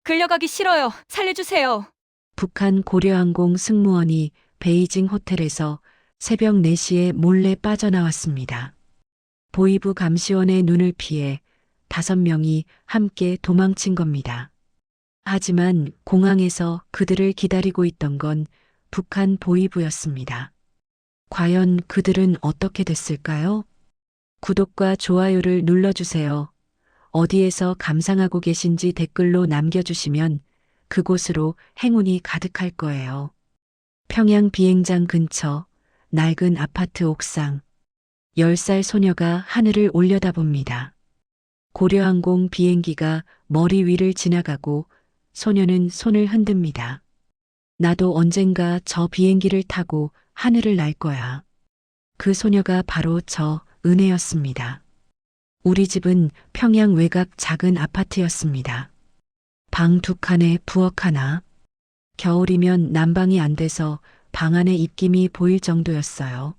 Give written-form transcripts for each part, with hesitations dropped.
끌려가기 싫어요. 살려주세요. 북한 고려항공 승무원이 베이징 호텔에서 새벽 4시에 몰래 빠져나왔습니다. 보이부 감시원의 눈을 피해 5명이 함께 도망친 겁니다. 하지만 공항에서 그들을 기다리고 있던 건 북한 보이부였습니다. 과연 그들은 어떻게 됐을까요? 구독과 좋아요를 눌러주세요. 어디에서 감상하고 계신지 댓글로 남겨주시면 그곳으로 행운이 가득할 거예요. 평양 비행장 근처 낡은 아파트 옥상. 10살 소녀가 하늘을 올려다봅니다. 고려항공 비행기가 머리 위를 지나가고 소녀는 손을 흔듭니다. 나도 언젠가 저 비행기를 타고 하늘을 날 거야. 그 소녀가 바로 저 은혜였습니다. 우리 집은 평양 외곽 작은 아파트였습니다. 방 2칸에 부엌 하나. 겨울이면 난방이 안 돼서 방 안에 입김이 보일 정도였어요.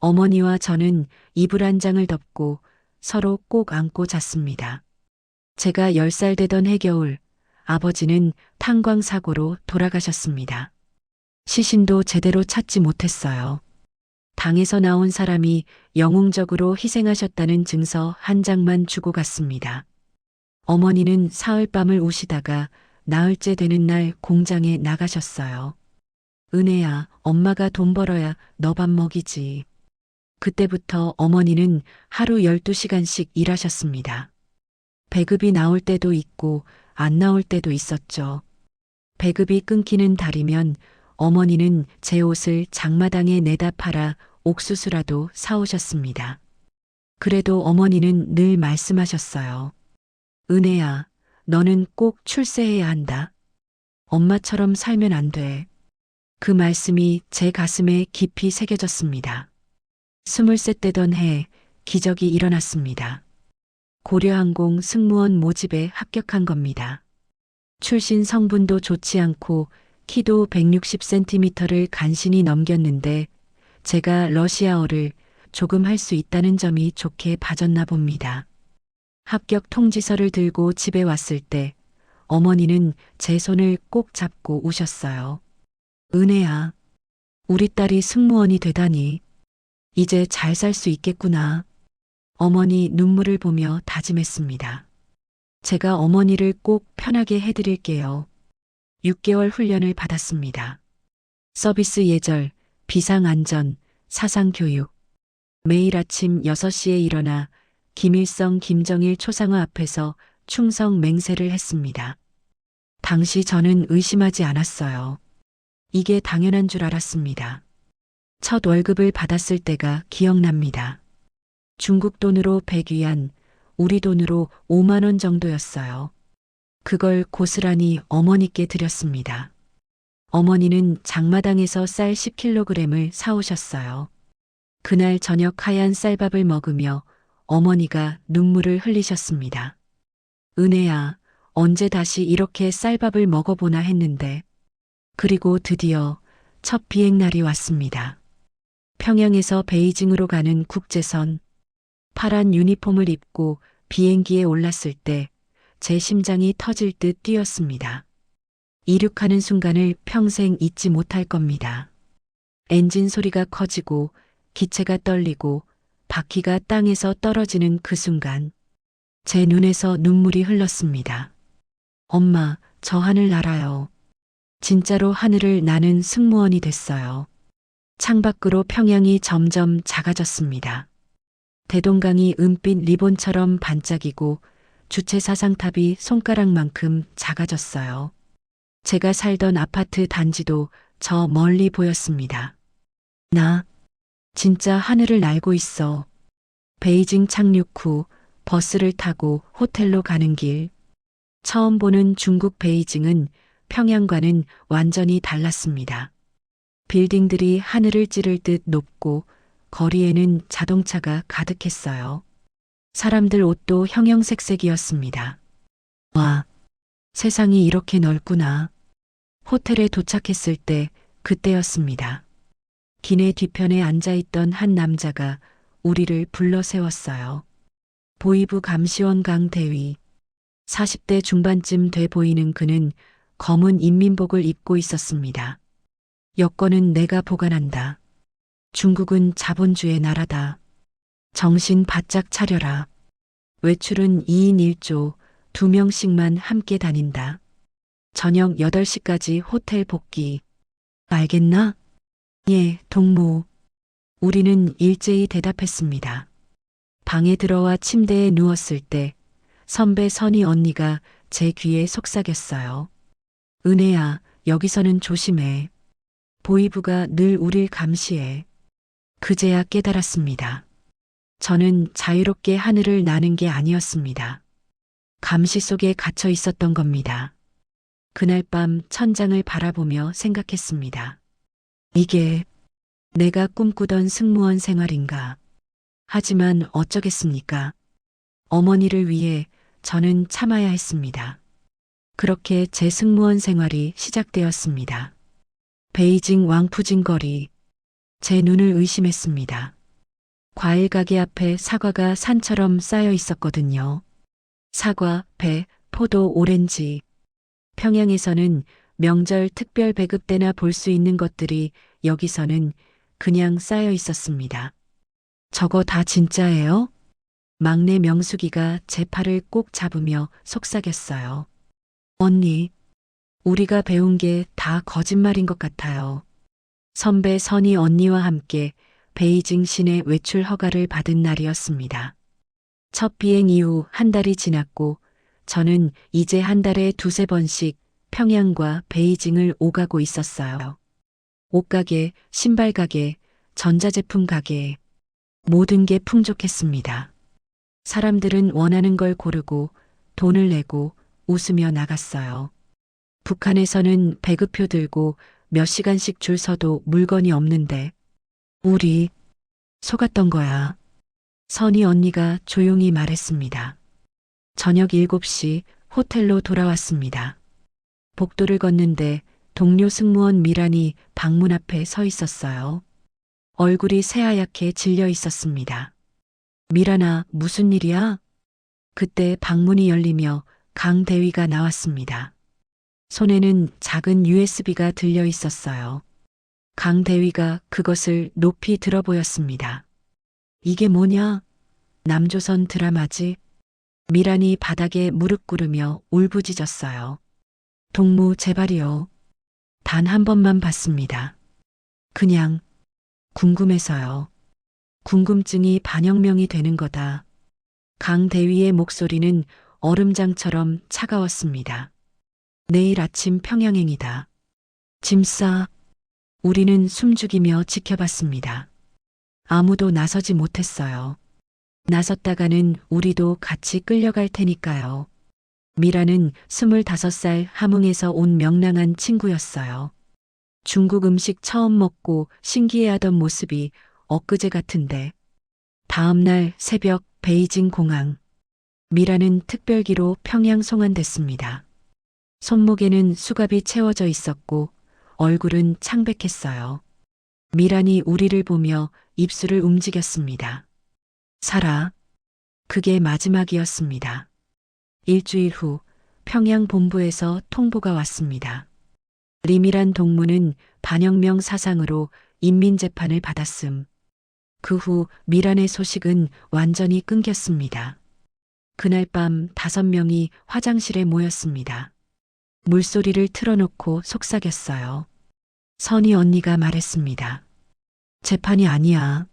어머니와 저는 이불 한 장을 덮고 서로 꼭 안고 잤습니다. 제가 10살 되던 해겨울, 아버지는 탄광사고로 돌아가셨습니다. 시신도 제대로 찾지 못했어요. 당에서 나온 사람이 영웅적으로 희생하셨다는 증서 한 장만 주고 갔습니다. 어머니는 사흘밤을 우시다가 나흘째 되는 날 공장에 나가셨어요. 은혜야, 엄마가 돈 벌어야 너 밥 먹이지. 그때부터 어머니는 하루 12시간씩 일하셨습니다. 배급이 나올 때도 있고 안 나올 때도 있었죠. 배급이 끊기는 달이면 어머니는 제 옷을 장마당에 내다 팔아 옥수수라도 사오셨습니다. 그래도 어머니는 늘 말씀하셨어요. 은혜야, 너는 꼭 출세해야 한다. 엄마처럼 살면 안 돼. 그 말씀이 제 가슴에 깊이 새겨졌습니다. 20세 되던 해 기적이 일어났습니다. 고려항공 승무원 모집에 합격한 겁니다. 출신 성분도 좋지 않고 키도 160cm를 간신히 넘겼는데 제가 러시아어를 조금 할 수 있다는 점이 좋게 봐줬나 봅니다. 합격 통지서를 들고 집에 왔을 때 어머니는 제 손을 꼭 잡고 우셨어요. 은혜야, 우리 딸이 승무원이 되다니. 이제 잘 살 수 있겠구나. 어머니 눈물을 보며 다짐했습니다. 제가 어머니를 꼭 편하게 해드릴게요. 6개월 훈련을 받았습니다. 서비스 예절, 비상안전, 사상교육. 매일 아침 6시에 일어나 김일성, 김정일 초상화 앞에서 충성 맹세를 했습니다. 당시 저는 의심하지 않았어요. 이게 당연한 줄 알았습니다. 첫 월급을 받았을 때가 기억납니다. 중국 돈으로 100위안, 우리 돈으로 5만 원 정도였어요. 그걸 고스란히 어머니께 드렸습니다. 어머니는 장마당에서 쌀 10kg을 사오셨어요. 그날 저녁 하얀 쌀밥을 먹으며 어머니가 눈물을 흘리셨습니다. 은혜야, 언제 다시 이렇게 쌀밥을 먹어보나 했는데. 그리고 드디어 첫 비행날이 왔습니다. 평양에서 베이징으로 가는 국제선. 파란 유니폼을 입고 비행기에 올랐을 때 제 심장이 터질 듯 뛰었습니다. 이륙하는 순간을 평생 잊지 못할 겁니다. 엔진 소리가 커지고 기체가 떨리고 바퀴가 땅에서 떨어지는 그 순간 제 눈에서 눈물이 흘렀습니다. 엄마, 저 하늘 날아요. 진짜로 하늘을 나는 승무원이 됐어요. 창밖으로 평양이 점점 작아졌습니다. 대동강이 은빛 리본처럼 반짝이고 주체 사상탑이 손가락만큼 작아졌어요. 제가 살던 아파트 단지도 저 멀리 보였습니다. 나 진짜 하늘을 날고 있어. 베이징 착륙 후 버스를 타고 호텔로 가는 길. 처음 보는 중국 베이징은 평양과는 완전히 달랐습니다. 빌딩들이 하늘을 찌를 듯 높고 거리에는 자동차가 가득했어요. 사람들 옷도 형형색색이었습니다. 와, 세상이 이렇게 넓구나. 호텔에 도착했을 때 그때였습니다. 기내 뒤편에 앉아있던 한 남자가 우리를 불러 세웠어요. 보이부 감시원 강 대위. 40대 중반쯤 돼 보이는 그는 검은 인민복을 입고 있었습니다. 여권은 내가 보관한다. 중국은 자본주의 나라다. 정신 바짝 차려라. 외출은 2인 1조, 2명씩만 함께 다닌다. 저녁 8시까지 호텔 복귀. 알겠나? 예, 동무. 우리는 일제히 대답했습니다. 방에 들어와 침대에 누웠을 때 선배 선희 언니가 제 귀에 속삭였어요. 은혜야, 여기서는 조심해. 보이부가 늘 우릴 감시해. 그제야 깨달았습니다. 저는 자유롭게 하늘을 나는 게 아니었습니다. 감시 속에 갇혀 있었던 겁니다. 그날 밤 천장을 바라보며 생각했습니다. 이게 내가 꿈꾸던 승무원 생활인가? 하지만 어쩌겠습니까? 어머니를 위해 저는 참아야 했습니다. 그렇게 제 승무원 생활이 시작되었습니다. 베이징 왕푸진 거리. 제 눈을 의심했습니다. 과일 가게 앞에 사과가 산처럼 쌓여 있었거든요. 사과, 배, 포도, 오렌지. 평양에서는 명절 특별 배급 때나 볼 수 있는 것들이 여기서는 그냥 쌓여 있었습니다. 저거 다 진짜예요? 막내 명숙이가 제 팔을 꼭 잡으며 속삭였어요. 언니, 우리가 배운 게 다 거짓말인 것 같아요. 선배 선희 언니와 함께 베이징 시내 외출 허가를 받은 날이었습니다. 첫 비행 이후 한 달이 지났고 저는 이제 한 달에 2~3번씩 평양과 베이징을 오가고 있었어요. 옷가게, 신발가게, 전자제품 가게, 모든 게 풍족했습니다. 사람들은 원하는 걸 고르고 돈을 내고 웃으며 나갔어요. 북한에서는 배급표 들고 몇 시간씩 줄 서도 물건이 없는데 우리 속았던 거야. 선희 언니가 조용히 말했습니다. 저녁 7시 호텔로 돌아왔습니다. 복도를 걷는데 동료 승무원 미란이 방문 앞에 서 있었어요. 얼굴이 새하얗게 질려 있었습니다. 미란아, 무슨 일이야? 그때 방문이 열리며 강 대위가 나왔습니다. 손에는 작은 USB가 들려 있었어요. 강 대위가 그것을 높이 들어 보였습니다. 이게 뭐냐? 남조선 드라마지? 미란이 바닥에 무릎 꿇으며 울부짖었어요. 동무 제발이요. 단 한 번만 봤습니다. 그냥 궁금해서요. 궁금증이 반영명이 되는 거다. 강 대위의 목소리는 얼음장처럼 차가웠습니다. 내일 아침 평양행이다. 짐 싸. 우리는 숨죽이며 지켜봤습니다. 아무도 나서지 못했어요. 나섰다가는 우리도 같이 끌려갈 테니까요. 미라는 25살 함흥에서 온 명랑한 친구였어요. 중국 음식 처음 먹고 신기해하던 모습이 엊그제 같은데. 다음 날 새벽 베이징 공항. 미라는 특별기로 평양 송환됐습니다. 손목에는 수갑이 채워져 있었고 얼굴은 창백했어요. 미란이 우리를 보며 입술을 움직였습니다. 살아. 그게 마지막이었습니다. 일주일 후 평양 본부에서 통보가 왔습니다. 리미란 동무는 반혁명 사상으로 인민재판을 받았음. 그 후 미란의 소식은 완전히 끊겼습니다. 그날 밤 5명이 화장실에 모였습니다. 물소리를 틀어놓고 속삭였어요. 선희 언니가 말했습니다. 재판이 아니야.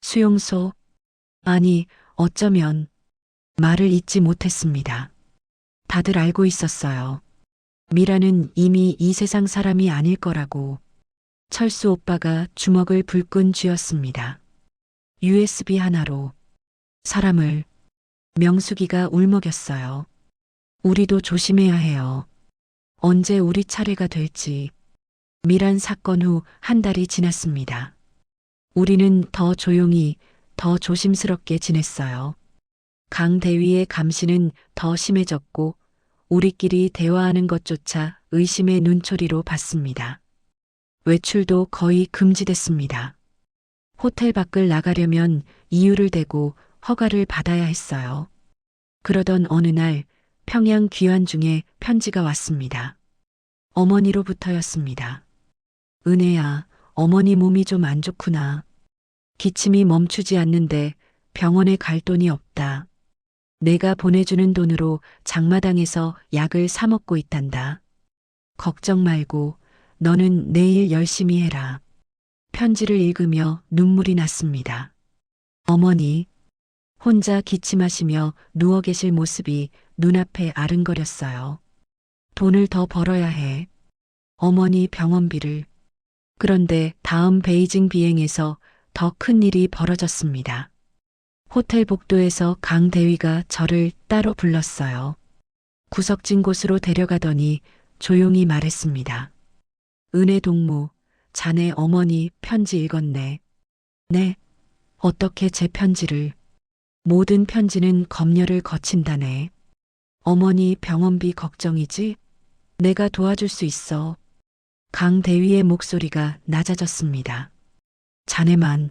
수용소. 아니, 어쩌면. 말을 잇지 못했습니다. 다들 알고 있었어요. 미라는 이미 이 세상 사람이 아닐 거라고. 철수 오빠가 주먹을 불끈 쥐었습니다. USB 하나로 사람을. 명숙이가 울먹였어요. 우리도 조심해야 해요. 언제 우리 차례가 될지. 미란 사건 후 한 달이 지났습니다. 우리는 더 조용히, 더 조심스럽게 지냈어요. 강 대위의 감시는 더 심해졌고 우리끼리 대화하는 것조차 의심의 눈초리로 봤습니다. 외출도 거의 금지됐습니다. 호텔 밖을 나가려면 이유를 대고 허가를 받아야 했어요. 그러던 어느 날 평양 귀환 중에 편지가 왔습니다. 어머니로부터였습니다. 은혜야, 어머니 몸이 좀 안 좋구나. 기침이 멈추지 않는데 병원에 갈 돈이 없다. 내가 보내주는 돈으로 장마당에서 약을 사 먹고 있단다. 걱정 말고 너는 내일 열심히 해라. 편지를 읽으며 눈물이 났습니다. 어머니, 혼자 기침하시며 누워 계실 모습이 눈앞에 아른거렸어요. 돈을 더 벌어야 해. 어머니 병원비를. 그런데 다음 베이징 비행에서 더 큰 일이 벌어졌습니다. 호텔 복도에서 강 대위가 저를 따로 불렀어요. 구석진 곳으로 데려가더니 조용히 말했습니다. 은혜 동무, 자네 어머니 편지 읽었네. 네. 어떻게 제 편지를. 모든 편지는 검열을 거친다네. 어머니 병원비 걱정이지? 내가 도와줄 수 있어. 강 대위의 목소리가 낮아졌습니다. 자네만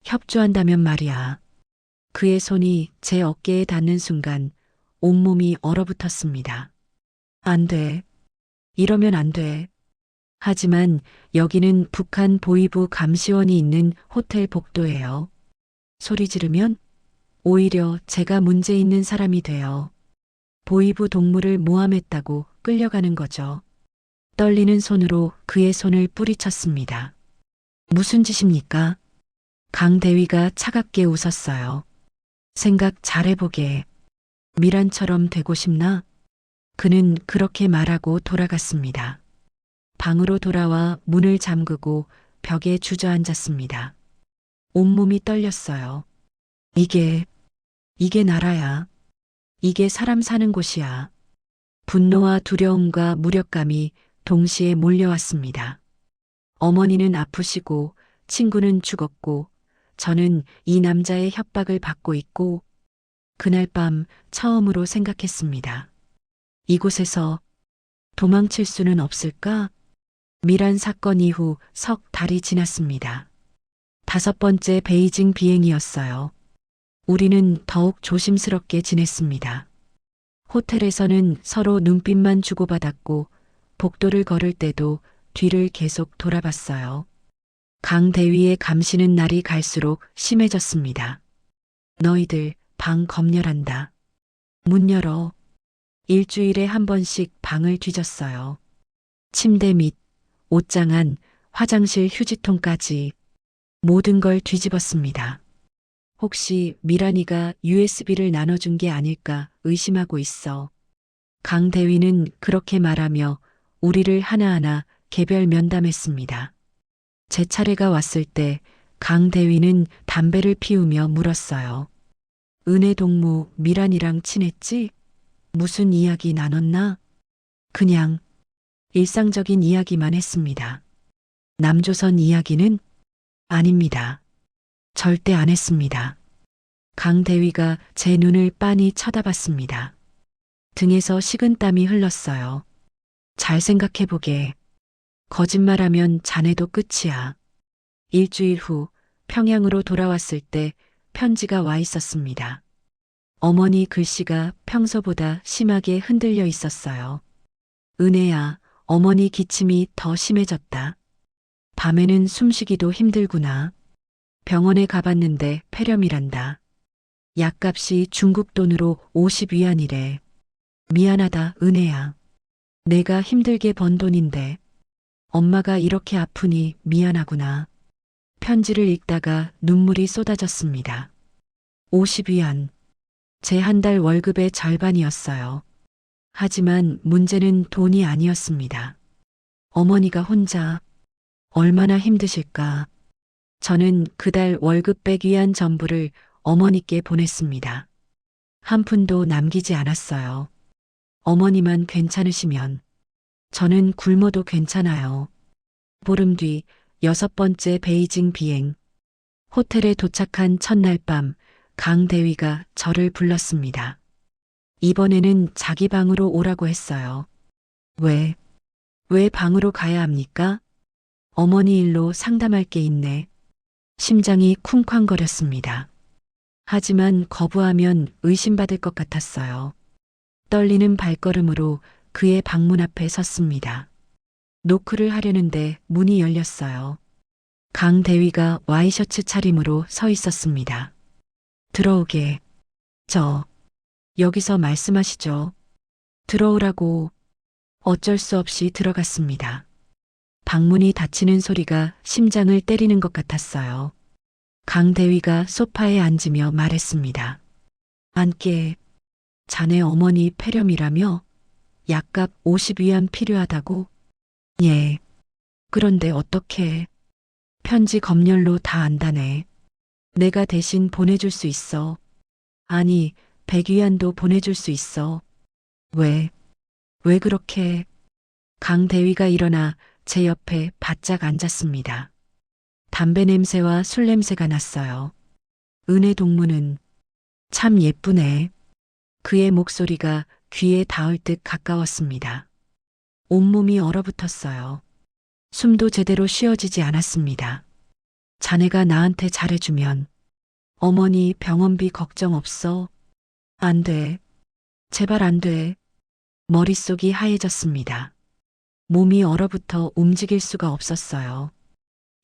협조한다면 말이야. 그의 손이 제 어깨에 닿는 순간 온몸이 얼어붙었습니다. 안 돼. 이러면 안 돼. 하지만 여기는 북한 보위부 감시원이 있는 호텔 복도예요. 소리 지르면 오히려 제가 문제 있는 사람이 돼요. 보위부 동물을 모함했다고 끌려가는 거죠. 떨리는 손으로 그의 손을 뿌리쳤습니다. 무슨 짓입니까? 강 대위가 차갑게 웃었어요. 생각 잘해보게. 미란처럼 되고 싶나? 그는 그렇게 말하고 돌아갔습니다. 방으로 돌아와 문을 잠그고 벽에 주저앉았습니다. 온몸이 떨렸어요. 이게 나라야. 이게 사람 사는 곳이야. 분노와 두려움과 무력감이 동시에 몰려왔습니다. 어머니는 아프시고 친구는 죽었고 저는 이 남자의 협박을 받고 있고 그날 밤 처음으로 생각했습니다. 이곳에서 도망칠 수는 없을까? 미란 사건 이후 석 달이 지났습니다. 5번째 베이징 비행이었어요. 우리는 더욱 조심스럽게 지냈습니다. 호텔에서는 서로 눈빛만 주고받았고 복도를 걸을 때도 뒤를 계속 돌아봤어요. 강 대위의 감시는 날이 갈수록 심해졌습니다. 너희들 방 검열한다. 문 열어. 일주일에 한 번씩 방을 뒤졌어요. 침대 및 옷장 안, 화장실 휴지통까지 모든 걸 뒤집었습니다. 혹시 미란이가 USB를 나눠준 게 아닐까 의심하고 있어. 강 대위는 그렇게 말하며 우리를 하나하나 개별 면담했습니다. 제 차례가 왔을 때 강 대위는 담배를 피우며 물었어요. 은혜 동무 미란이랑 친했지? 무슨 이야기 나눴나? 그냥 일상적인 이야기만 했습니다. 남조선 이야기는? 아닙니다. 절대 안 했습니다. 강 대위가 제 눈을 빤히 쳐다봤습니다. 등에서 식은땀이 흘렀어요. 잘 생각해보게. 거짓말하면 자네도 끝이야. 일주일 후 평양으로 돌아왔을 때 편지가 와 있었습니다. 어머니 글씨가 평소보다 심하게 흔들려 있었어요. 은혜야, 어머니 기침이 더 심해졌다. 밤에는 숨쉬기도 힘들구나. 병원에 가봤는데 폐렴이란다. 약값이 중국 돈으로 50위안이래. 미안하다, 은혜야. 내가 힘들게 번 돈인데. 엄마가 이렇게 아프니 미안하구나. 편지를 읽다가 눈물이 쏟아졌습니다. 50위안. 제 한 달 월급의 절반이었어요. 하지만 문제는 돈이 아니었습니다. 어머니가 혼자 얼마나 힘드실까. 저는 그달 월급 100위안 전부를 어머니께 보냈습니다. 한 푼도 남기지 않았어요. 어머니만 괜찮으시면 저는 굶어도 괜찮아요. 보름 뒤 6번째 베이징 비행. 호텔에 도착한 첫날 밤 강 대위가 저를 불렀습니다. 이번에는 자기 방으로 오라고 했어요. 왜 방으로 가야 합니까? 어머니 일로 상담할 게 있네. 심장이 쿵쾅거렸습니다. 하지만 거부하면 의심받을 것 같았어요. 떨리는 발걸음으로 그의 방문 앞에 섰습니다. 노크를 하려는데 문이 열렸어요. 강 대위가 와이셔츠 차림으로 서 있었습니다. 들어오게. 여기서 말씀하시죠. 들어오라고. 어쩔 수 없이 들어갔습니다. 방문이 닫히는 소리가 심장을 때리는 것 같았어요. 강 대위가 소파에 앉으며 말했습니다. 앉게. 자네 어머니 폐렴이라며? 약값 50위안 필요하다고? 예. 그런데 어떻게? 편지 검열로 다 안다네. 내가 대신 보내줄 수 있어. 아니, 100위안도 보내줄 수 있어. 왜 그렇게? 강 대위가 일어나 제 옆에 바짝 앉았습니다. 담배 냄새와 술 냄새가 났어요. 은혜 동무는 참 예쁘네. 그의 목소리가 귀에 닿을 듯 가까웠습니다. 온몸이 얼어붙었어요. 숨도 제대로 쉬어지지 않았습니다. 자네가 나한테 잘해주면 어머니 병원비 걱정 없어? 안 돼. 제발 안 돼. 머릿속이 하얘졌습니다. 몸이 얼어붙어 움직일 수가 없었어요.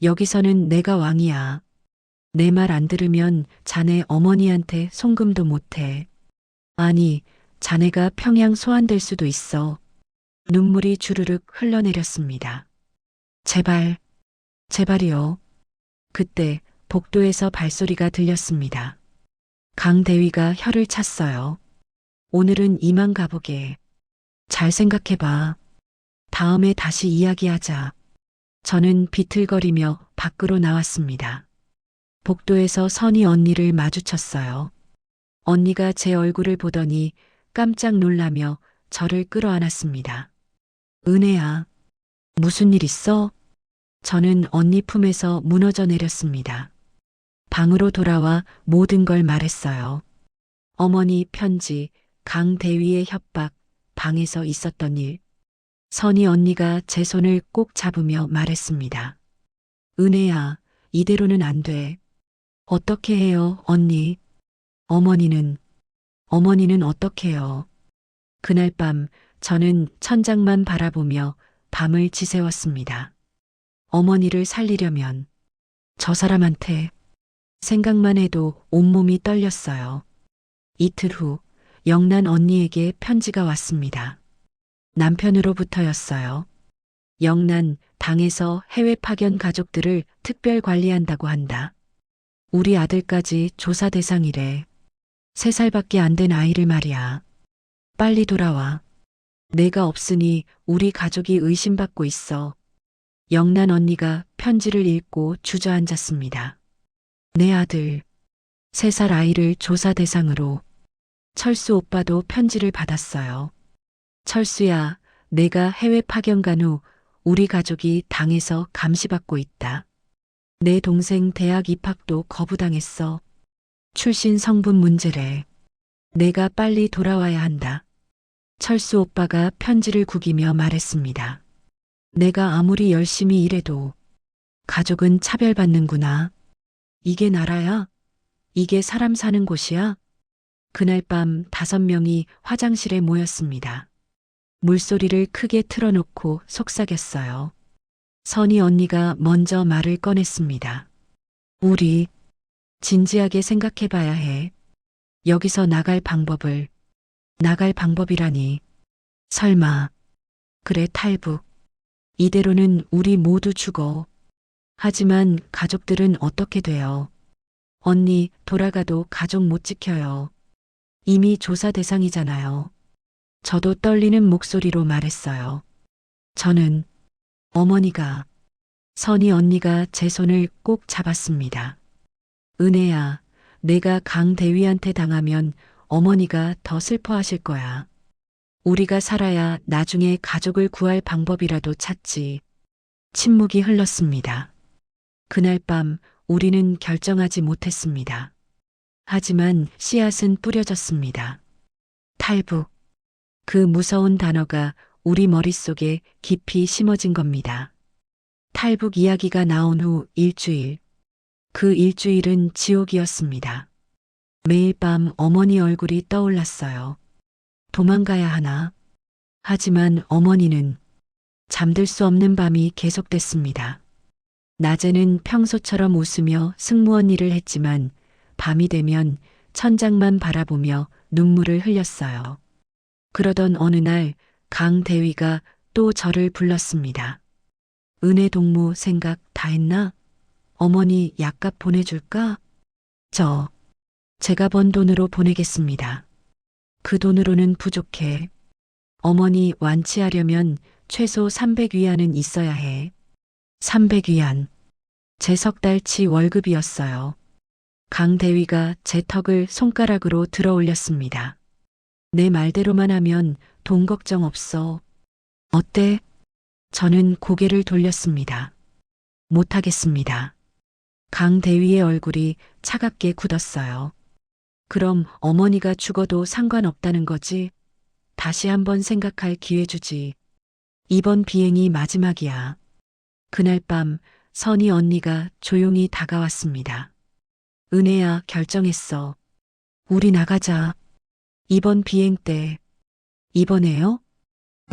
여기서는 내가 왕이야. 내 말 안 들으면 자네 어머니한테 송금도 못해. 아니, 자네가 평양 소환될 수도 있어. 눈물이 주르륵 흘러내렸습니다. 제발이요. 그때 복도에서 발소리가 들렸습니다. 강 대위가 혀를 찼어요. 오늘은 이만 가보게. 잘 생각해봐. 다음에 다시 이야기하자. 저는 비틀거리며 밖으로 나왔습니다. 복도에서 선희 언니를 마주쳤어요. 언니가 제 얼굴을 보더니 깜짝 놀라며 저를 끌어안았습니다. 은혜야, 무슨 일 있어? 저는 언니 품에서 무너져 내렸습니다. 방으로 돌아와 모든 걸 말했어요. 어머니 편지, 강 대위의 협박, 방에서 있었던 일. 선희 언니가 제 손을 꼭 잡으며 말했습니다. 은혜야, 이대로는 안 돼. 어떻게 해요, 언니? 어머니는 어떻게 해요? 그날 밤 저는 천장만 바라보며 밤을 지새웠습니다. 어머니를 살리려면 저 사람한테 생각만 해도 온몸이 떨렸어요. 이틀 후 영란 언니에게 편지가 왔습니다. 남편으로부터였어요. 영란, 당에서 해외 파견 가족들을 특별 관리한다고 한다. 우리 아들까지 조사 대상이래. 3살밖에 안 된 아이를 말이야. 빨리 돌아와. 내가 없으니 우리 가족이 의심받고 있어. 영란 언니가 편지를 읽고 주저앉았습니다. 내 아들, 3살 아이를 조사 대상으로. 철수 오빠도 편지를 받았어요. 철수야, 내가 해외 파견 간 후 우리 가족이 당에서 감시받고 있다. 내 동생 대학 입학도 거부당했어. 출신 성분 문제래. 내가 빨리 돌아와야 한다. 철수 오빠가 편지를 구기며 말했습니다. 내가 아무리 열심히 일해도 가족은 차별받는구나. 이게 나라야? 이게 사람 사는 곳이야? 그날 밤 5명이 화장실에 모였습니다. 물소리를 크게 틀어놓고 속삭였어요. 선희 언니가 먼저 말을 꺼냈습니다. 우리 진지하게 생각해봐야 해. 여기서 나갈 방법이라니. 설마. 그래, 탈북. 이대로는 우리 모두 죽어. 하지만 가족들은 어떻게 돼요? 언니 돌아가도 가족 못 지켜요. 이미 조사 대상이잖아요. 저도 떨리는 목소리로 말했어요. 저는 어머니가, 선희 언니가 제 손을 꼭 잡았습니다. 은혜야, 내가 강 대위한테 당하면 어머니가 더 슬퍼하실 거야. 우리가 살아야 나중에 가족을 구할 방법이라도 찾지. 침묵이 흘렀습니다. 그날 밤 우리는 결정하지 못했습니다. 하지만 씨앗은 뿌려졌습니다. 탈북. 그 무서운 단어가 우리 머릿속에 깊이 심어진 겁니다. 탈북 이야기가 나온 후 일주일. 그 일주일은 지옥이었습니다. 매일 밤 어머니 얼굴이 떠올랐어요. 도망가야 하나? 하지만 어머니는 잠들 수 없는 밤이 계속됐습니다. 낮에는 평소처럼 웃으며 승무원 일을 했지만 밤이 되면 천장만 바라보며 눈물을 흘렸어요. 그러던 어느 날 강 대위가 또 저를 불렀습니다. 은혜 동무 생각 다 했나? 어머니 약값 보내줄까? 제가 번 돈으로 보내겠습니다. 그 돈으로는 부족해. 어머니 완치하려면 최소 300위안은 있어야 해. 300위안. 제 석 달치 월급이었어요. 강 대위가 제 턱을 손가락으로 들어 올렸습니다. 내 말대로만 하면 돈 걱정 없어. 어때? 저는 고개를 돌렸습니다. 못하겠습니다. 강 대위의 얼굴이 차갑게 굳었어요. 그럼 어머니가 죽어도 상관없다는 거지? 다시 한번 생각할 기회 주지. 이번 비행이 마지막이야. 그날 밤 선희 언니가 조용히 다가왔습니다. 은혜야, 결정했어. 우리 나가자. 이번 비행 때. 이번에요?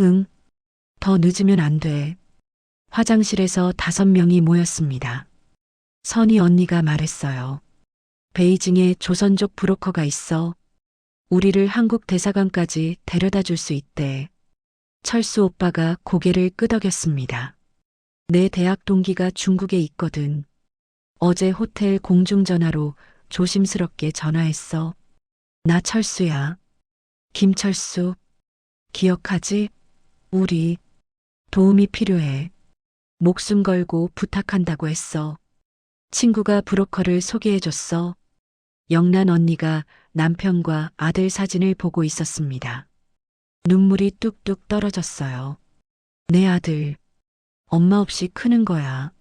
응. 더 늦으면 안 돼. 화장실에서 5명이 모였습니다. 선희 언니가 말했어요. 베이징에 조선족 브로커가 있어. 우리를 한국 대사관까지 데려다 줄 수 있대. 철수 오빠가 고개를 끄덕였습니다. 내 대학 동기가 중국에 있거든. 어제 호텔 공중전화로 조심스럽게 전화했어. 나 철수야. 김철수. 기억하지? 우리 도움이 필요해. 목숨 걸고 부탁한다고 했어. 친구가 브로커를 소개해줬어. 영란 언니가 남편과 아들 사진을 보고 있었습니다. 눈물이 뚝뚝 떨어졌어요. 내 아들, 엄마 없이 크는 거야.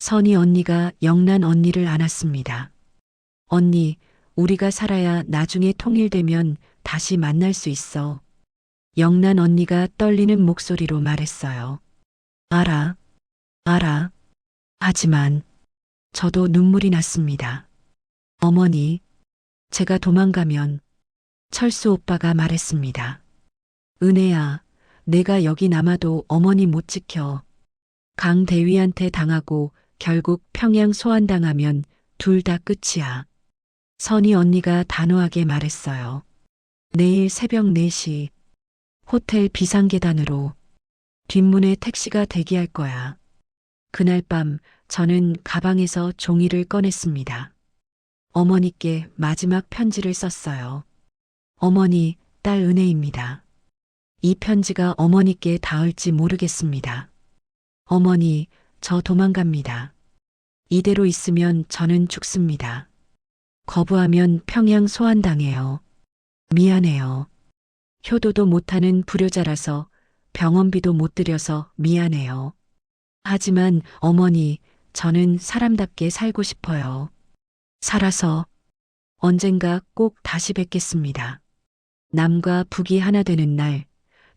선희 언니가 영란 언니를 안았습니다. 언니, 우리가 살아야 나중에 통일되면 다시 만날 수 있어. 영란 언니가 떨리는 목소리로 말했어요. 알아. 하지만 저도 눈물이 났습니다. 어머니, 제가 도망가면 철수 오빠가 말했습니다. 은혜야, 내가 여기 남아도 어머니 못 지켜. 강 대위한테 당하고 결국 평양 소환당하면 둘 다 끝이야. 선희 언니가 단호하게 말했어요. 내일 새벽 4시 호텔 비상계단으로 뒷문에 택시가 대기할 거야. 그날 밤 저는 가방에서 종이를 꺼냈습니다. 어머니께 마지막 편지를 썼어요. 어머니, 딸 은혜입니다. 이 편지가 어머니께 닿을지 모르겠습니다. 어머니, 저 도망갑니다. 이대로 있으면 저는 죽습니다. 거부하면 평양 소환당해요. 미안해요. 효도도 못하는 불효자라서 병원비도 못 들여서 미안해요. 하지만 어머니, 저는 사람답게 살고 싶어요. 살아서 언젠가 꼭 다시 뵙겠습니다. 남과 북이 하나 되는 날,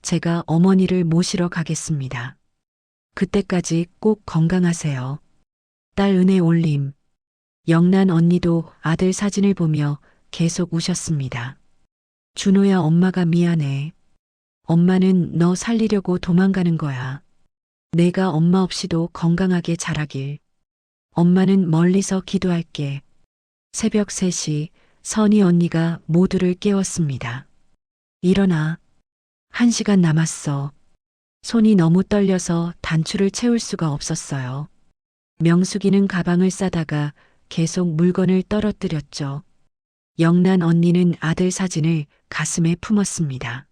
제가 어머니를 모시러 가겠습니다. 그때까지 꼭 건강하세요. 딸 은혜 올림. 영란 언니도 아들 사진을 보며 계속 우셨습니다. 준호야, 엄마가 미안해. 엄마는 너 살리려고 도망가는 거야. 내가 엄마 없이도 건강하게 자라길. 엄마는 멀리서 기도할게. 새벽 3시 선희 언니가 모두를 깨웠습니다. 일어나. 1시간 남았어. 손이 너무 떨려서 단추를 채울 수가 없었어요. 명숙이는 가방을 싸다가 계속 물건을 떨어뜨렸죠. 영란 언니는 아들 사진을 가슴에 품었습니다.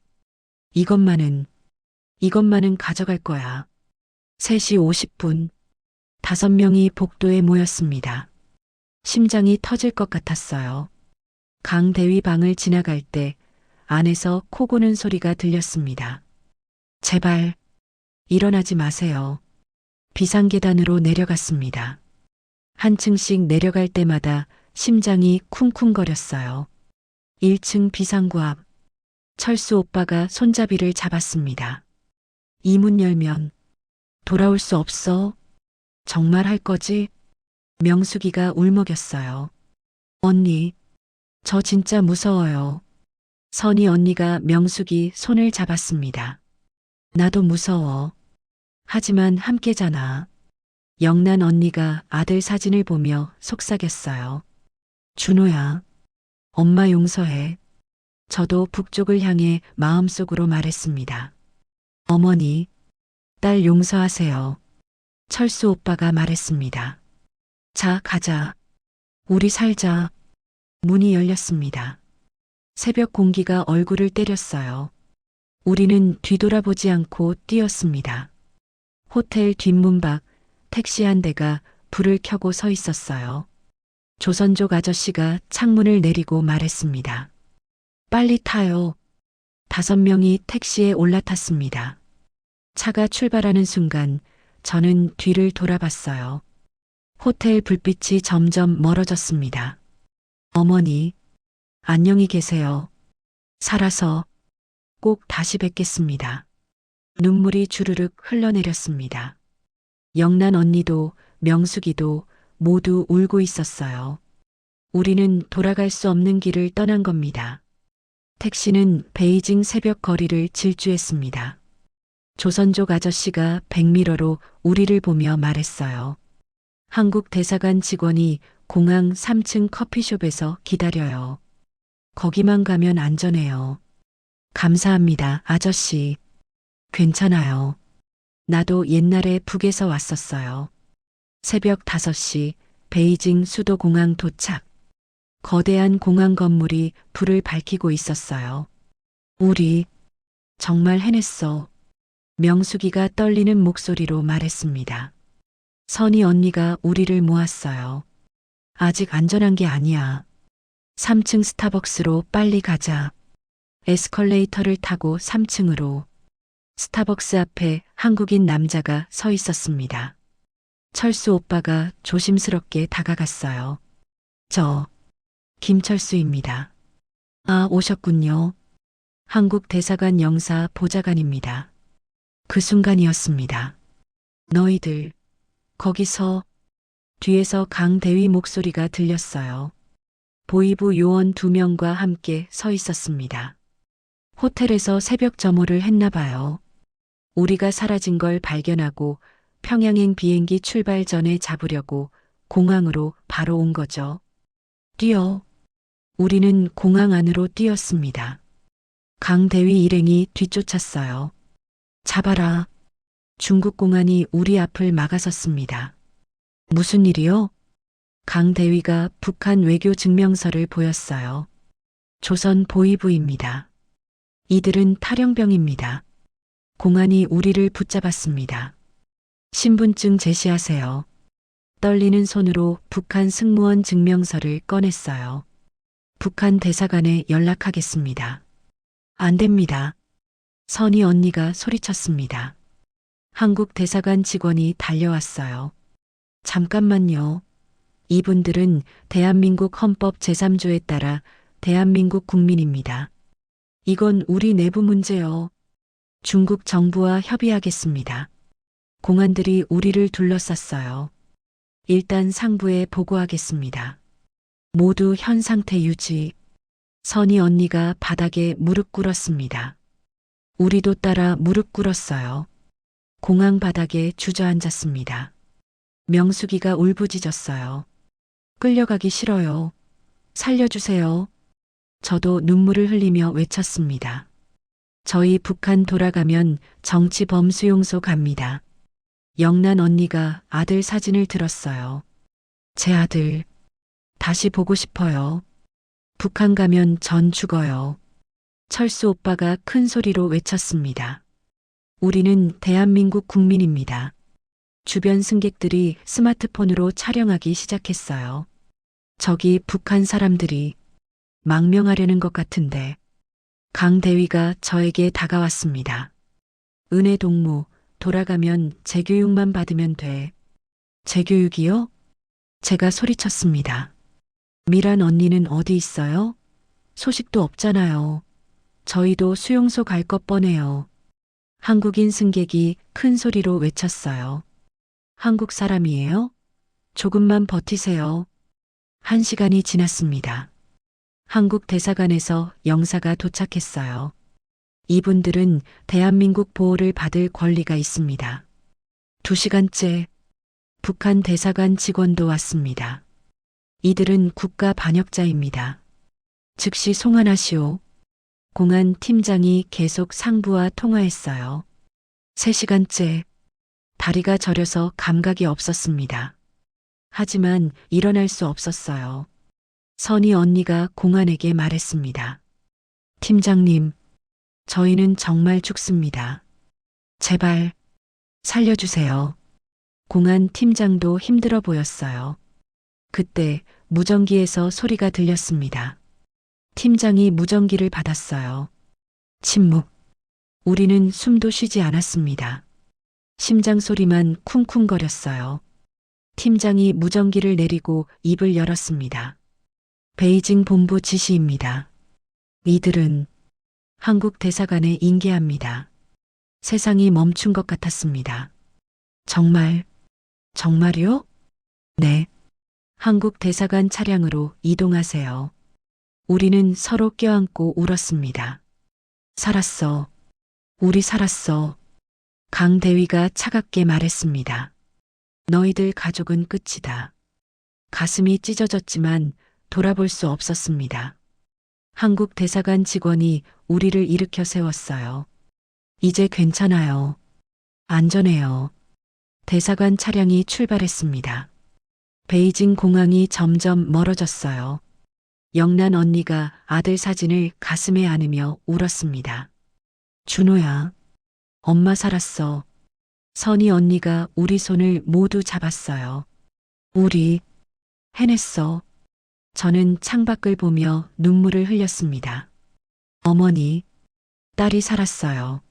이것만은 가져갈 거야. 3시 50분, 5명이 복도에 모였습니다. 심장이 터질 것 같았어요. 강 대위 방을 지나갈 때 안에서 코 고는 소리가 들렸습니다. 제발 일어나지 마세요. 비상계단으로 내려갔습니다. 한 층씩 내려갈 때마다 심장이 쿵쿵거렸어요. 1층 비상구 앞. 철수 오빠가 손잡이를 잡았습니다. 이 문 열면 돌아올 수 없어. 정말 할 거지? 명숙이가 울먹였어요. 언니, 저 진짜 무서워요. 선희 언니가 명숙이 손을 잡았습니다. 나도 무서워. 하지만 함께잖아. 영란 언니가 아들 사진을 보며 속삭였어요. 준호야, 엄마 용서해. 저도 북쪽을 향해 마음속으로 말했습니다. 어머니, 딸 용서하세요. 철수 오빠가 말했습니다. 자, 가자. 우리 살자. 문이 열렸습니다. 새벽 공기가 얼굴을 때렸어요. 우리는 뒤돌아보지 않고 뛰었습니다. 호텔 뒷문 밖 택시 한 대가 불을 켜고 서 있었어요. 조선족 아저씨가 창문을 내리고 말했습니다. 빨리 타요. 5명이 택시에 올라탔습니다. 차가 출발하는 순간 저는 뒤를 돌아봤어요. 호텔 불빛이 점점 멀어졌습니다. 어머니, 안녕히 계세요. 살아서 꼭 다시 뵙겠습니다. 눈물이 주르륵 흘러내렸습니다. 영란 언니도 명숙이도 모두 울고 있었어요. 우리는 돌아갈 수 없는 길을 떠난 겁니다. 택시는 베이징 새벽 거리를 질주했습니다. 조선족 아저씨가 백미러로 우리를 보며 말했어요. 한국 대사관 직원이 공항 3층 커피숍에서 기다려요. 거기만 가면 안전해요. 감사합니다, 아저씨. 괜찮아요. 나도 옛날에 북에서 왔었어요. 새벽 5시 베이징 수도공항 도착. 거대한 공항 건물이 불을 밝히고 있었어요. 우리 정말 해냈어. 명숙이가 떨리는 목소리로 말했습니다. 선희 언니가 우리를 모았어요. 아직 안전한 게 아니야. 3층 스타벅스로 빨리 가자. 에스컬레이터를 타고 3층으로. 스타벅스 앞에 한국인 남자가 서 있었습니다. 철수 오빠가 조심스럽게 다가갔어요. 저 김철수입니다. 아, 오셨군요. 한국 대사관 영사 보좌관입니다. 그 순간이었습니다. 너희들 거기서. 뒤에서 강대위 목소리가 들렸어요. 보이부 요원 2명과 함께 서 있었습니다. 호텔에서 새벽 점호를 했나 봐요. 우리가 사라진 걸 발견하고 평양행 비행기 출발 전에 잡으려고 공항으로 바로 온 거죠. 뛰어. 우리는 공항 안으로 뛰었습니다. 강대위 일행이 뒤쫓았어요. 잡아라. 중국 공안이 우리 앞을 막아섰습니다. 무슨 일이요? 강대위가 북한 외교 증명서를 보였어요. 조선 보위부입니다. 이들은 탈영병입니다. 공안이 우리를 붙잡았습니다. 신분증 제시하세요. 떨리는 손으로 북한 승무원 증명서를 꺼냈어요. 북한 대사관에 연락하겠습니다. 안 됩니다. 선희 언니가 소리쳤습니다. 한국 대사관 직원이 달려왔어요. 잠깐만요. 이분들은 대한민국 헌법 제3조에 따라 대한민국 국민입니다. 이건 우리 내부 문제요. 중국 정부와 협의하겠습니다. 공안들이 우리를 둘러쌌어요. 일단 상부에 보고하겠습니다. 모두 현 상태 유지. 선희 언니가 바닥에 무릎 꿇었습니다. 우리도 따라 무릎 꿇었어요. 공항 바닥에 주저앉았습니다. 명숙이가 울부짖었어요. 끌려가기 싫어요. 살려주세요. 저도 눈물을 흘리며 외쳤습니다. 저희 북한 돌아가면 정치범 수용소 갑니다. 영란 언니가 아들 사진을 들었어요. 제 아들, 다시 보고 싶어요. 북한 가면 전 죽어요. 철수 오빠가 큰 소리로 외쳤습니다. 우리는 대한민국 국민입니다. 주변 승객들이 스마트폰으로 촬영하기 시작했어요. 저기 북한 사람들이 망명하려는 것 같은데. 강대위가 저에게 다가왔습니다. 은혜 동무, 돌아가면 재교육만 받으면 돼. 재교육이요? 제가 소리쳤습니다. 미란 언니는 어디 있어요? 소식도 없잖아요. 저희도 수용소 갈 것 뻔해요. 한국인 승객이 큰 소리로 외쳤어요. 한국 사람이에요? 조금만 버티세요. 1시간이 지났습니다. 한국 대사관에서 영사가 도착했어요. 이분들은 대한민국 보호를 받을 권리가 있습니다. 2시간째 북한 대사관 직원도 왔습니다. 이들은 국가 반역자입니다. 즉시 송환하시오. 공안 팀장이 계속 상부와 통화했어요. 3시간째 다리가 저려서 감각이 없었습니다. 하지만 일어날 수 없었어요. 선희 언니가 공안에게 말했습니다. 팀장님, 저희는 정말 죽습니다. 제발 살려주세요. 공안 팀장도 힘들어 보였어요. 그때 무전기에서 소리가 들렸습니다. 팀장이 무전기를 받았어요. 침묵. 우리는 숨도 쉬지 않았습니다. 심장 소리만 쿵쿵거렸어요. 팀장이 무전기를 내리고 입을 열었습니다. 베이징 본부 지시입니다. 이들은 한국 대사관에 인계합니다. 세상이 멈춘 것 같았습니다. 정말요? 네. 한국 대사관 차량으로 이동하세요. 우리는 서로 껴안고 울었습니다. 살았어. 우리 살았어. 강 대위가 차갑게 말했습니다. 너희들 가족은 끝이다. 가슴이 찢어졌지만 돌아볼 수 없었습니다. 한국 대사관 직원이 우리를 일으켜 세웠어요. 이제 괜찮아요. 안전해요. 대사관 차량이 출발했습니다. 베이징 공항이 점점 멀어졌어요. 영란 언니가 아들 사진을 가슴에 안으며 울었습니다. 준호야, 엄마 살았어. 선희 언니가 우리 손을 모두 잡았어요. 우리 해냈어. 저는 창밖을 보며 눈물을 흘렸습니다. 어머니, 딸이 살았어요.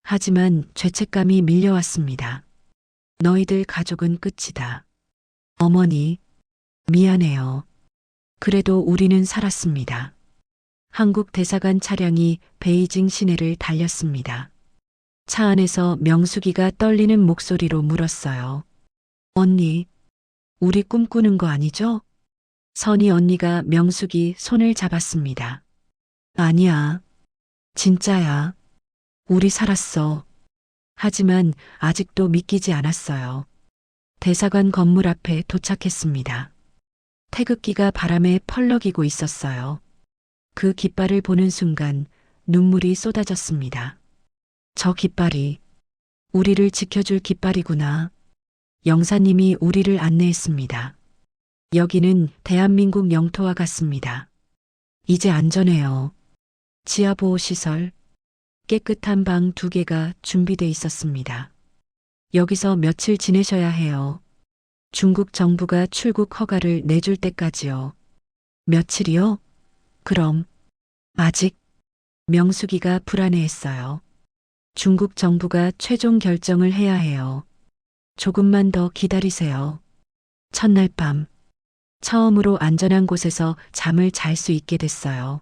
하지만 죄책감이 밀려왔습니다. 너희들 가족은 끝이다. 어머니, 미안해요. 그래도 우리는 살았습니다. 한국 대사관 차량이 베이징 시내를 달렸습니다. 차 안에서 명숙이가 떨리는 목소리로 물었어요. 언니, 우리 꿈꾸는 거 아니죠? 선희 언니가 명숙이 손을 잡았습니다. 아니야. 진짜야. 우리 살았어. 하지만 아직도 믿기지 않았어요. 대사관 건물 앞에 도착했습니다. 태극기가 바람에 펄럭이고 있었어요. 그 깃발을 보는 순간 눈물이 쏟아졌습니다. 저 깃발이 우리를 지켜줄 깃발이구나. 영사님이 우리를 안내했습니다. 여기는 대한민국 영토와 같습니다. 이제 안전해요. 지하보호시설, 깨끗한 방 2개가 준비돼 있었습니다. 여기서 며칠 지내셔야 해요. 중국 정부가 출국 허가를 내줄 때까지요. 며칠이요? 그럼 아직 명숙이가 불안해했어요. 중국 정부가 최종 결정을 해야 해요. 조금만 더 기다리세요. 첫날 밤 처음으로 안전한 곳에서 잠을 잘 수 있게 됐어요.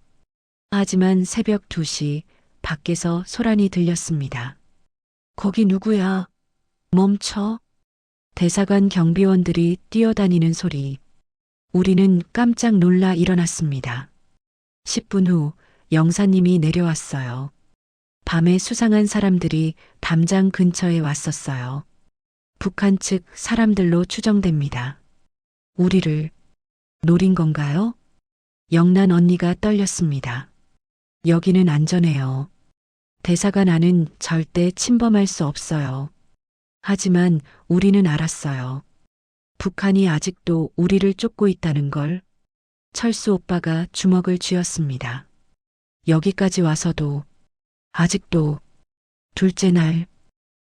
하지만 새벽 2시 밖에서 소란이 들렸습니다. 거기 누구야? 멈춰. 대사관 경비원들이 뛰어다니는 소리. 우리는 깜짝 놀라 일어났습니다. 10분 후 영사님이 내려왔어요. 밤에 수상한 사람들이 담장 근처에 왔었어요. 북한 측 사람들로 추정됩니다. 우리를 노린 건가요? 영란 언니가 떨렸습니다. 여기는 안전해요. 대사관 안은 절대 침범할 수 없어요. 하지만 우리는 알았어요. 북한이 아직도 우리를 쫓고 있다는 걸. 철수 오빠가 주먹을 쥐었습니다. 여기까지 와서도 아직도. 둘째 날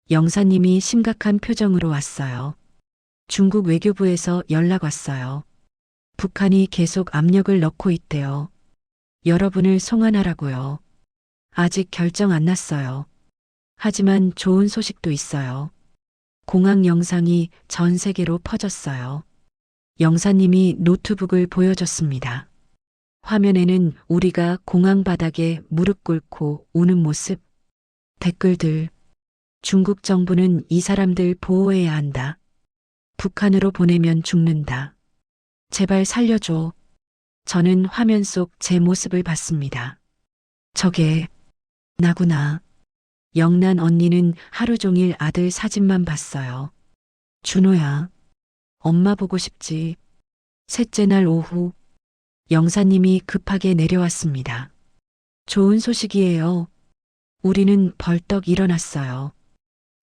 영사님이 심각한 표정으로 왔어요. 중국 외교부에서 연락 왔어요. 북한이 계속 압력을 넣고 있대요. 여러분을 송환하라고요. 아직 결정 안 났어요. 하지만 좋은 소식도 있어요. 공항 영상이 전 세계로 퍼졌어요. 영사님이 노트북을 보여줬습니다. 화면에는 우리가 공항 바닥에 무릎 꿇고 우는 모습. 댓글들. 중국 정부는 이 사람들 보호해야 한다. 북한으로 보내면 죽는다. 제발 살려줘. 저는 화면 속 제 모습을 봤습니다. 저게 나구나. 영란 언니는 하루 종일 아들 사진만 봤어요. 준호야, 엄마 보고 싶지. 셋째 날 오후, 영사님이 급하게 내려왔습니다. 좋은 소식이에요. 우리는 벌떡 일어났어요.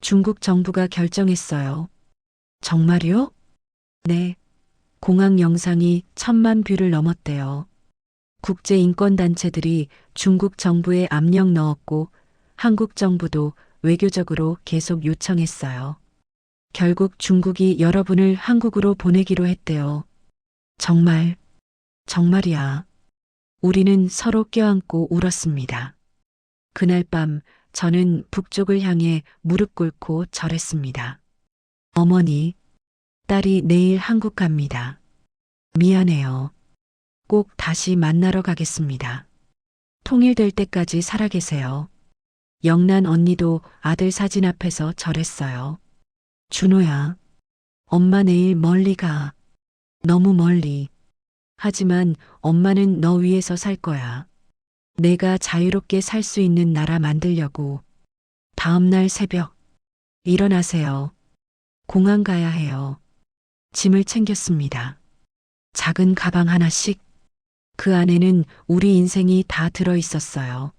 중국 정부가 결정했어요. 정말요? 네. 공항 영상이 1,000만 뷰를 넘었대요. 국제인권단체들이 중국 정부에 압력 넣었고 한국 정부도 외교적으로 계속 요청했어요. 결국 중국이 여러분을 한국으로 보내기로 했대요. 정말, 정말이야. 우리는 서로 껴안고 울었습니다. 그날 밤 저는 북쪽을 향해 무릎 꿇고 절했습니다. 어머니, 딸이 내일 한국 갑니다. 미안해요. 꼭 다시 만나러 가겠습니다. 통일될 때까지 살아계세요. 영란 언니도 아들 사진 앞에서 절했어요. 준호야, 엄마 내일 멀리 가. 너무 멀리. 하지만 엄마는 너 위에서 살 거야. 내가 자유롭게 살 수 있는 나라 만들려고. 다음 날 새벽. 일어나세요. 공항 가야 해요. 짐을 챙겼습니다. 작은 가방 하나씩. 그 안에는 우리 인생이 다 들어 있었어요.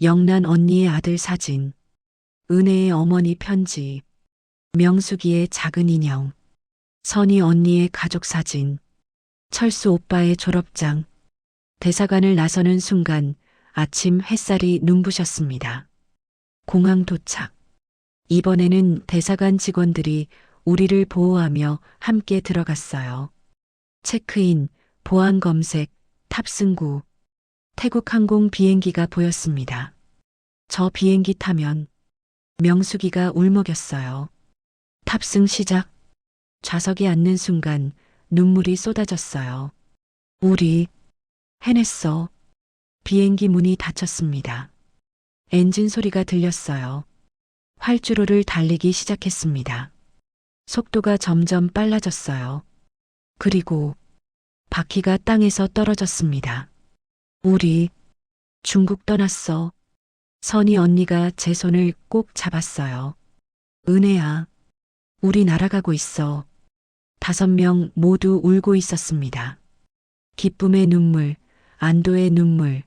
영란 언니의 아들 사진, 은혜의 어머니 편지, 명숙이의 작은 인형, 선희 언니의 가족 사진, 철수 오빠의 졸업장. 대사관을 나서는 순간 아침 햇살이 눈부셨습니다. 공항 도착. 이번에는 대사관 직원들이 우리를 보호하며 함께 들어갔어요. 체크인, 보안 검색, 탑승구. 태국 항공 비행기가 보였습니다. 저 비행기 타면 명숙이가 울먹였어요. 탑승 시작. 좌석에 앉는 순간 눈물이 쏟아졌어요. 우리 해냈어. 비행기 문이 닫혔습니다. 엔진 소리가 들렸어요. 활주로를 달리기 시작했습니다. 속도가 점점 빨라졌어요. 그리고 바퀴가 땅에서 떨어졌습니다. 우리 중국 떠났어. 선희 언니가 제 손을 꼭 잡았어요. 은혜야, 우리 날아가고 있어. 5명 모두 울고 있었습니다. 기쁨의 눈물, 안도의 눈물,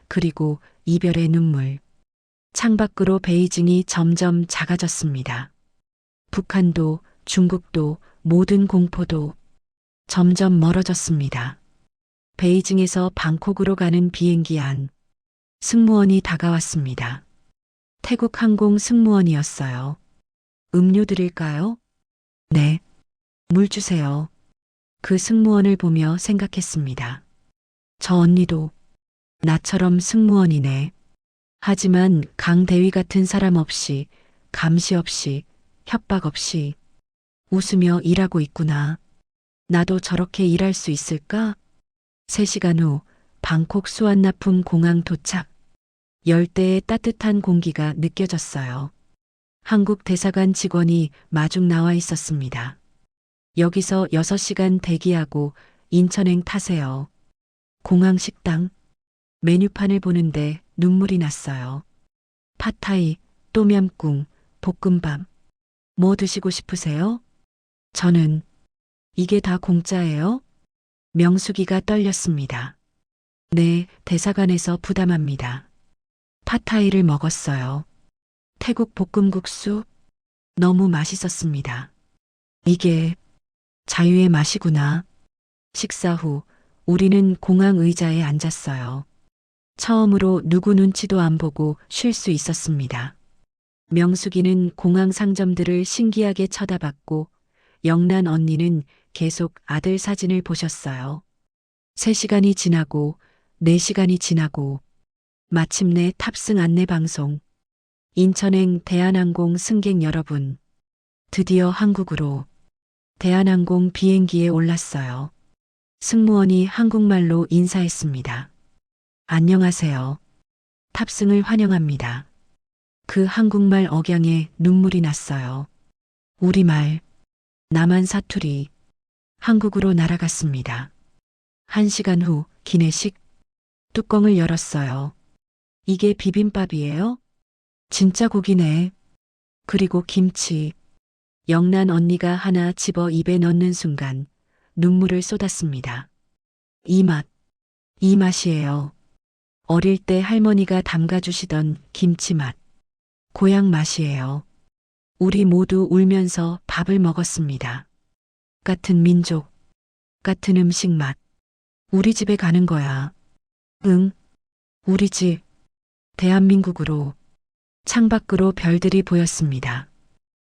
그리고 이별의 눈물. 창밖으로 베이징이 점점 작아졌습니다. 북한도, 중국도, 모든 공포도 점점 멀어졌습니다. 베이징에서 방콕으로 가는 비행기 안. 승무원이 다가왔습니다. 태국 항공 승무원이었어요. 음료 드릴까요? 네. 물 주세요. 그 승무원을 보며 생각했습니다. 저 언니도 나처럼 승무원이네. 하지만 강 대위 같은 사람 없이, 감시 없이, 협박 없이 웃으며 일하고 있구나. 나도 저렇게 일할 수 있을까? 3시간 후 방콕 수완나품 공항 도착. 열대의 따뜻한 공기가 느껴졌어요. 한국 대사관 직원이 마중 나와 있었습니다. 여기서 6시간 대기하고 인천행 타세요. 공항 식당. 메뉴판을 보는데 눈물이 났어요. 팟타이, 똠얌꿍, 볶음밥. 뭐 드시고 싶으세요? 저는 이게 다 공짜예요? 명숙이가 떨렸습니다. 네, 대사관에서 부담합니다. 팟타이를 먹었어요. 태국 볶음국수 너무 맛있었습니다. 이게 자유의 맛이구나. 식사 후 우리는 공항 의자에 앉았어요. 처음으로 누구 눈치도 안 보고 쉴 수 있었습니다. 명숙이는 공항 상점들을 신기하게 쳐다봤고 영란 언니는 계속 아들 사진을 보셨어요. 3시간이 지나고 4시간이 지나고 마침내 탑승 안내 방송. 인천행 대한항공 승객 여러분, 드디어 한국으로. 대한항공 비행기에 올랐어요. 승무원이 한국말로 인사했습니다. 안녕하세요. 탑승을 환영합니다. 그 한국말 억양에 눈물이 났어요. 우리말, 남한 사투리, 한국으로 날아갔습니다. 1시간 후 기내식 뚜껑을 열었어요. 이게 비빔밥이에요? 진짜 고기네. 그리고 김치. 영란 언니가 하나 집어 입에 넣는 순간 눈물을 쏟았습니다. 이 맛, 이 맛이에요. 어릴 때 할머니가 담가주시던 김치 맛. 고향 맛이에요. 우리 모두 울면서 밥을 먹었습니다. 같은 민족, 같은 음식 맛. 우리 집에 가는 거야. 응, 우리 집. 대한민국으로. 창밖으로 별들이 보였습니다.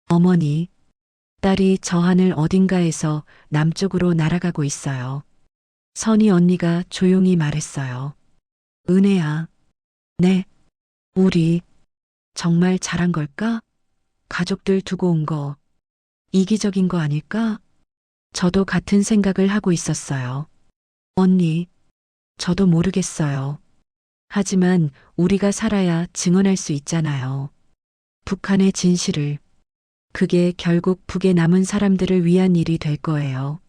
어머니, 딸이 저 하늘 어딘가에서 남쪽으로 날아가고 있어요. 선희 언니가 조용히 말했어요. 은혜야. 네. 우리 정말 잘한 걸까? 가족들 두고 온 거 이기적인 거 아닐까? 저도 같은 생각을 하고 있었어요. 언니, 저도 모르겠어요. 하지만 우리가 살아야 증언할 수 있잖아요. 북한의 진실을. 그게 결국 북에 남은 사람들을 위한 일이 될 거예요.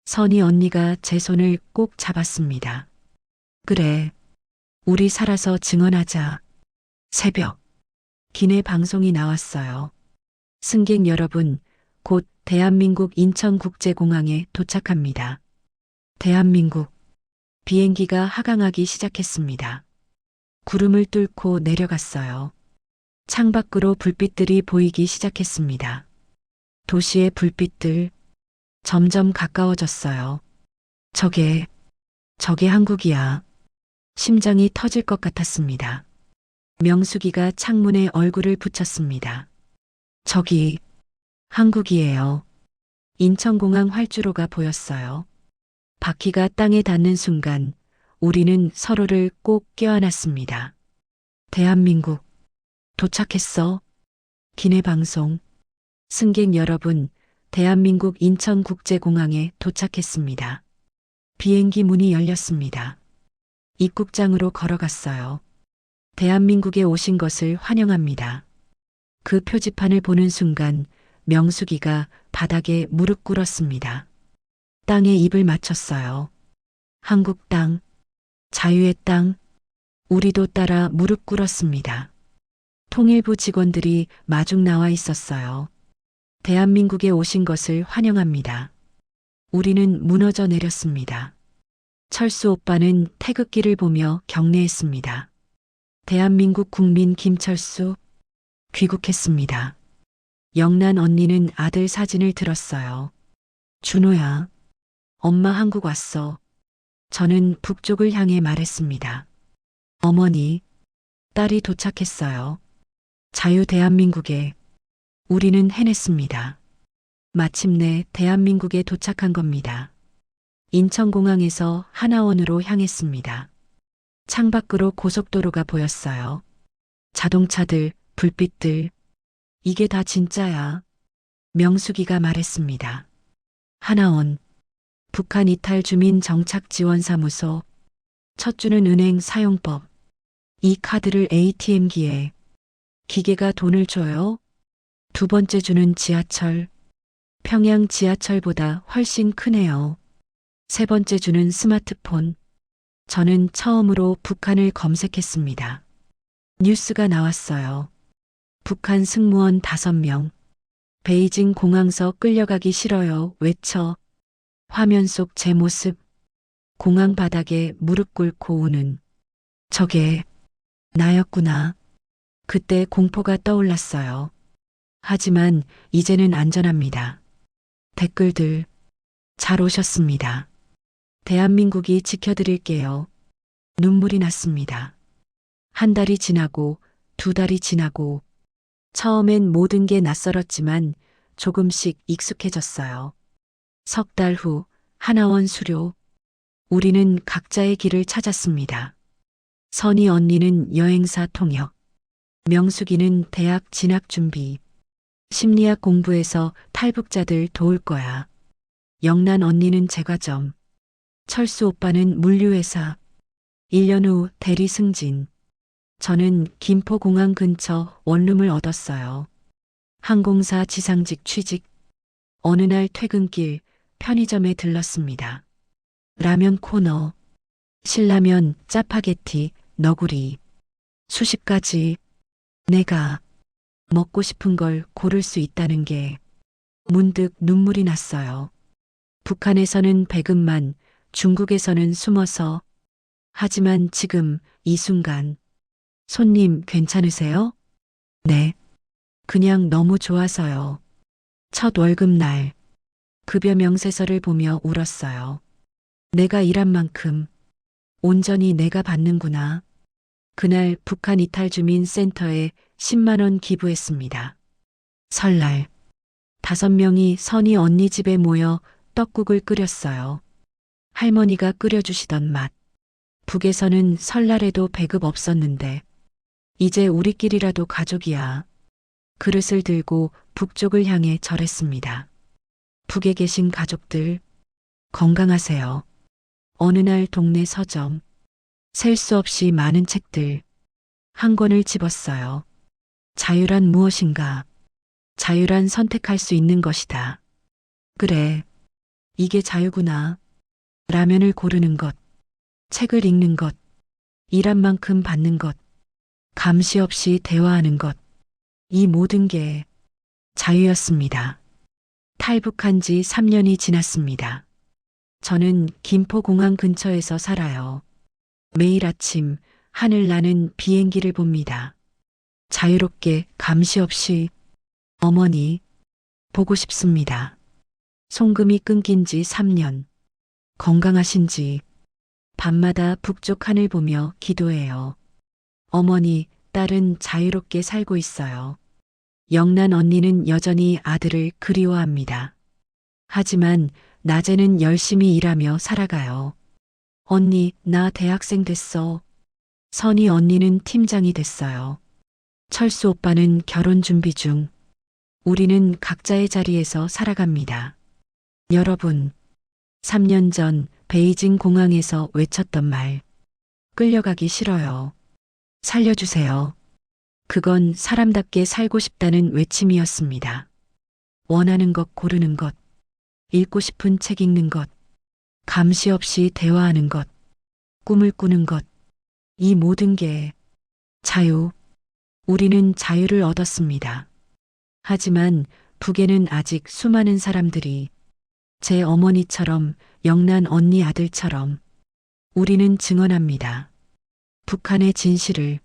선희 언니가 제 손을 꼭 잡았습니다. 그래. 우리 살아서 증언하자. 새벽. 기내 방송이 나왔어요. 승객 여러분, 곧 대한민국 인천국제공항에 도착합니다. 대한민국. 비행기가 하강하기 시작했습니다. 구름을 뚫고 내려갔어요. 창밖으로 불빛들이 보이기 시작했습니다. 도시의 불빛들 점점 가까워졌어요. 저게 한국이야. 심장이 터질 것 같았습니다. 명숙이가 창문에 얼굴을 붙였습니다. 저기 한국이에요. 인천공항 활주로가 보였어요. 바퀴가 땅에 닿는 순간 우리는 서로를 꼭 껴안았습니다. 대한민국 도착했어. 기내 방송. 승객 여러분, 대한민국 인천국제공항에 도착했습니다. 비행기 문이 열렸습니다. 입국장으로 걸어갔어요. 대한민국에 오신 것을 환영합니다. 그 표지판을 보는 순간 명숙이가 바닥에 무릎 꿇었습니다. 땅에 입을 맞췄어요. 한국 땅, 자유의 땅, 우리도 따라 무릎 꿇었습니다. 통일부 직원들이 마중 나와 있었어요. 대한민국에 오신 것을 환영합니다. 우리는 무너져 내렸습니다. 철수 오빠는 태극기를 보며 경례했습니다. 대한민국 국민 김철수 귀국했습니다. 영란 언니는 아들 사진을 들었어요. 준호야, 엄마 한국 왔어. 저는 북쪽을 향해 말했습니다. 어머니, 딸이 도착했어요. 자유 대한민국에 우리는 해냈습니다. 마침내 대한민국에 도착한 겁니다. 인천공항에서 하나원으로 향했습니다. 창밖으로 고속도로가 보였어요. 자동차들, 불빛들. 이게 다 진짜야. 명숙이가 말했습니다. 하나원, 북한 이탈 주민 정착 지원 사무소. 첫 주는 은행 사용법. 이 카드를 ATM기에. 기계가 돈을 줘요. 두 번째 주는 지하철. 평양 지하철보다 훨씬 크네요. 세 번째 주는 스마트폰. 저는 처음으로 북한을 검색했습니다. 뉴스가 나왔어요. 북한 승무원 5명. 베이징 공항서 끌려가기 싫어요. 외쳐. 화면 속 제 모습. 공항 바닥에 무릎 꿇고 우는. 저게 나였구나. 그때 공포가 떠올랐어요. 하지만 이제는 안전합니다. 댓글들 잘 오셨습니다. 대한민국이 지켜드릴게요. 눈물이 났습니다. 한 달이 지나고 2달이 지나고 처음엔 모든 게 낯설었지만 조금씩 익숙해졌어요. 3달 후 하나원 수료. 우리는 각자의 길을 찾았습니다. 선희 언니는 여행사 통역. 명숙이는 대학 진학 준비. 심리학 공부해서 탈북자들 도울 거야. 영란 언니는 제과점. 철수 오빠는 물류회사. 1년 후 대리 승진. 저는 김포공항 근처 원룸을 얻었어요. 항공사 지상직 취직. 어느 날 퇴근길 편의점에 들렀습니다. 라면 코너. 신라면, 짜파게티, 너구리, 수십 가지. 내가 먹고 싶은 걸 고를 수 있다는 게 문득 눈물이 났어요. 북한에서는 배급만, 중국에서는 숨어서. 하지만 지금 이 순간, 손님 괜찮으세요? 네. 그냥 너무 좋아서요. 첫 월급날, 급여 명세서를 보며 울었어요. 내가 일한 만큼 온전히 내가 받는구나. 그날 북한 이탈 주민 센터에 10만 원 기부했습니다. 설날, 5명이 선희 언니 집에 모여 떡국을 끓였어요. 할머니가 끓여주시던 맛. 북에서는 설날에도 배급 없었는데 이제 우리끼리라도 가족이야. 그릇을 들고 북쪽을 향해 절했습니다. 북에 계신 가족들, 건강하세요. 어느 날 동네 서점, 셀 수 없이 많은 책들, 한 권을 집었어요. 자유란 무엇인가? 자유란 선택할 수 있는 것이다. 그래, 이게 자유구나. 라면을 고르는 것, 책을 읽는 것, 일한 만큼 받는 것, 감시 없이 대화하는 것, 이 모든 게 자유였습니다. 탈북한 지 3년이 지났습니다. 저는 김포공항 근처에서 살아요. 매일 아침 하늘 나는 비행기를 봅니다. 자유롭게 감시 없이 어머니 보고 싶습니다. 송금이 끊긴 지 3년. 건강하신지 밤마다 북쪽 하늘 보며 기도해요. 어머니, 딸은 자유롭게 살고 있어요. 영란 언니는 여전히 아들을 그리워합니다. 하지만 낮에는 열심히 일하며 살아가요. 언니, 나 대학생 됐어. 선희 언니는 팀장이 됐어요. 철수 오빠는 결혼 준비 중. 우리는 각자의 자리에서 살아갑니다. 여러분, 3년 전 베이징 공항에서 외쳤던 말. 끌려가기 싫어요. 살려주세요. 그건 사람답게 살고 싶다는 외침이었습니다. 원하는 것 고르는 것, 읽고 싶은 책 읽는 것, 감시 없이 대화하는 것, 꿈을 꾸는 것, 이 모든 게 자유. 우리는 자유를 얻었습니다. 하지만 북에는 아직 수많은 사람들이 제 어머니처럼 영란 언니 아들처럼 우리는 증언합니다. 북한의 진실을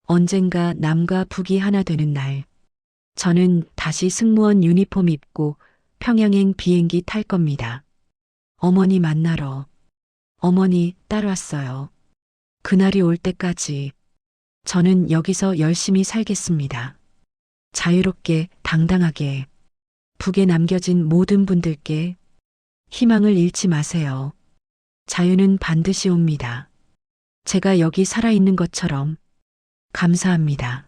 언젠가 남과 북이 하나 되는 날 저는 다시 승무원 유니폼 입고 평양행 비행기 탈 겁니다. 어머니 만나러. 어머니 따라왔어요. 그날이 올 때까지 저는 여기서 열심히 살겠습니다. 자유롭게 당당하게. 북에 남겨진 모든 분들께 희망을 잃지 마세요. 자유는 반드시 옵니다. 제가 여기 살아있는 것처럼 감사합니다.